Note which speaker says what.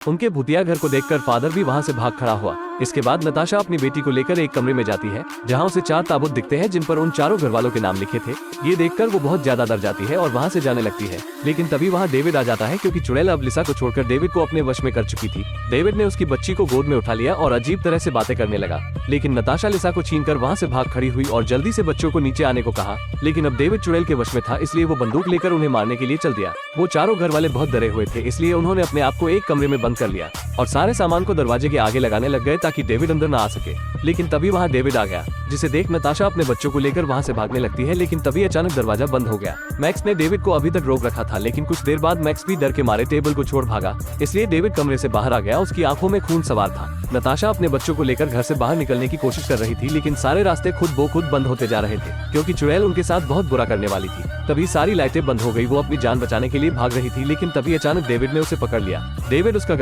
Speaker 1: उनके भूतिया घर को देखकर फादर भी वहाँ से भाग खड़ा हुआ। इसके बाद नताशा अपनी बेटी को लेकर एक कमरे में जाती है जहाँ उसे 4 ताबूत दिखते हैं जिन पर उन चारों घर वालों के नाम लिखे थे। ये देखकर वो बहुत ज्यादा डर जाती है और वहाँ से जाने लगती है, लेकिन तभी वहाँ डेविड आ जाता है क्योंकि चुड़ैल अब लिसा को छोड़कर डेविड को अपने वश में कर चुकी थी। डेविड ने उसकी बच्ची को गोद में उठा लिया और अजीब तरह से बातें करने लगा, लेकिन नताशा लिसा को छीनकर वहाँ से भाग खड़ी हुई और जल्दी से बच्चों को नीचे आने को कहा। लेकिन अब डेविड चुड़ैल के वश में था, इसलिए वो बंदूक लेकर उन्हें मारने के लिए चल दिया। वो चारों घर वाले बहुत डरे हुए थे, इसलिए उन्होंने अपने आप को एक कमरे में बंद कर लिया और सारे सामान को दरवाजे के आगे लगाने लग गए ताकि डेविड अंदर न आ सके। लेकिन तभी वहाँ डेविड आ गया, जिसे देख नताशा अपने बच्चों को लेकर वहाँ से भागने लगती है, लेकिन तभी अचानक दरवाजा बंद हो गया। मैक्स ने डेविड को अभी तक रोक रखा था, लेकिन कुछ देर बाद मैक्स भी डर के मारे टेबल को छोड़ भागा, इसलिए डेविड कमरे से बाहर आ गया। उसकी आंखों में खून सवार था। नताशा अपने बच्चों को लेकर घर से बाहर निकलने की कोशिश कर रही थी, लेकिन सारे रास्ते खुद ब खुद बंद होते जा रहे थे क्योंकि चुड़ैल उनके साथ बहुत बुरा करने वाली थी। तभी सारी लाइटें बंद हो गई। वो अपनी जान बचाने के लिए भाग रही थी, लेकिन तभी अचानक डेविड ने उसे पकड़ लिया। डेविड उसका